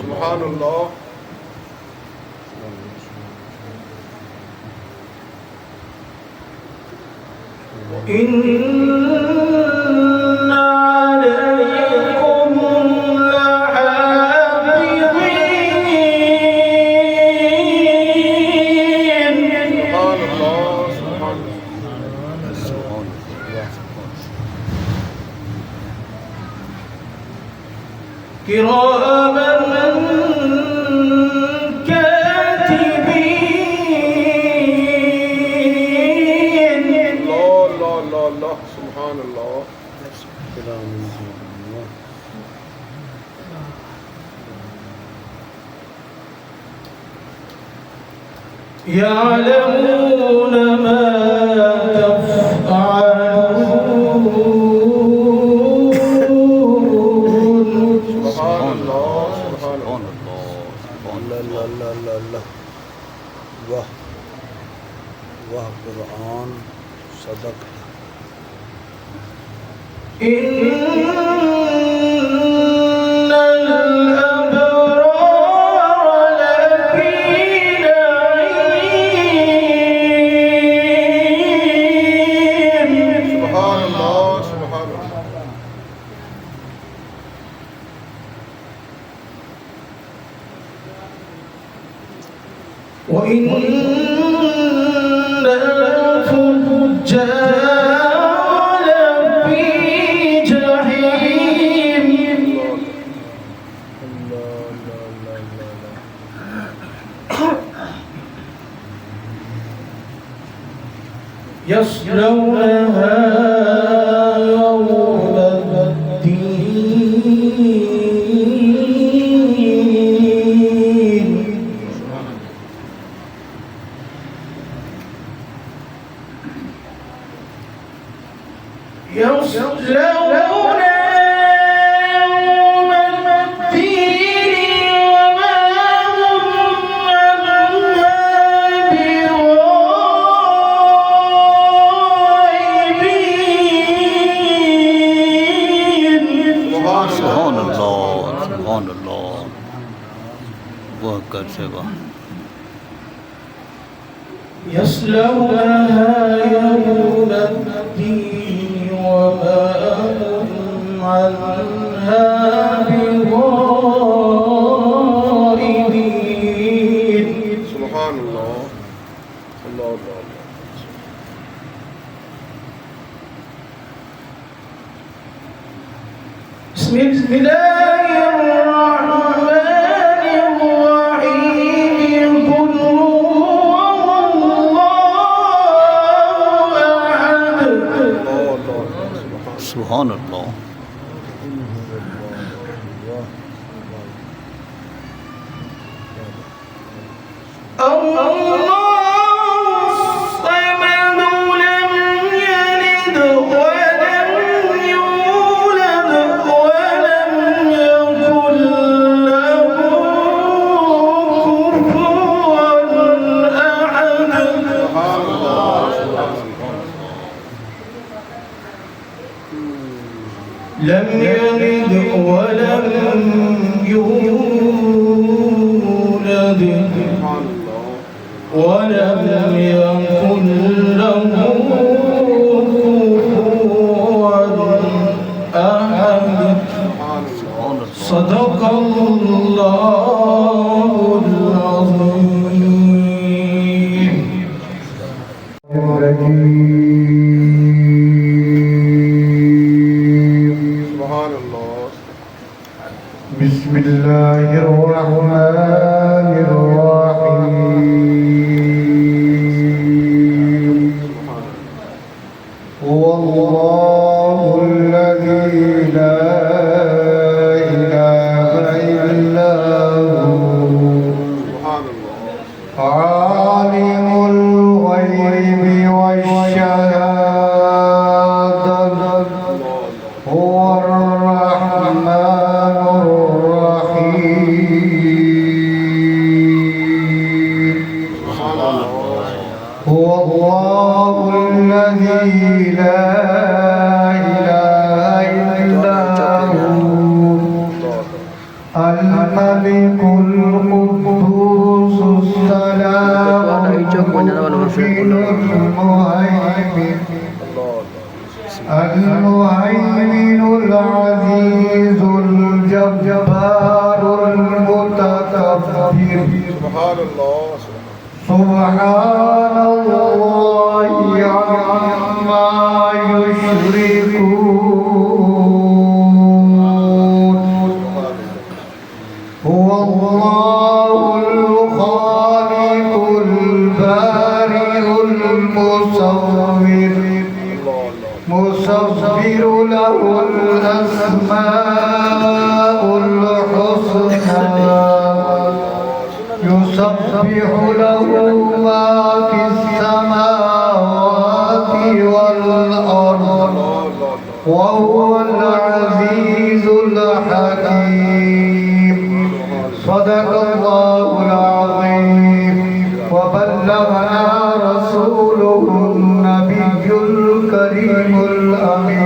سبحان الله إن عليكم لحافظين سبحان الله كراما كاتبين الله سبحان الله يعلمون ما تفعلون سبحان الله سبحان الله Allah वाह कुरान सदक إن الأبرار لفي نعيم سبحان الله سبحان الله وإن الفجار لفي جحيم يصلونها يوم الدين يصلونها يوم الدين وما هم عنها بغائبين سبحان सुभान अल्लाह वह कर से वाह يصلونها يوم الدين وما هم عنها بغائبين سبحان الله الله الله بسم الله الرحمن الرحيم قل هو الله أحد सुभान अल्लाह الله الصمد لم يلد ولم يولد ولم يكن له كفوا أحد لم يلد ولم يولد ولم يكن له كفوا أحد صدق الله العظيم سبحان الله بسم الله الرحمن الرحيم هو الله الذي لا إله إلا هو سبحان الله عالم الغيب والشهادة هو الرحمن الرحيم الملك القدوس السلام المهيمن العزيز الجبار المتكبر سبحان الله سبحان الله عما يشركون هو الله الخالق البارئ المصور مصبر له الأسماء الحسنى يسبح له ما في السماوات والأرض وهو العزيز الحكيم صدق الله العظيم وبلغنا رسوله النبي الكريم الأمين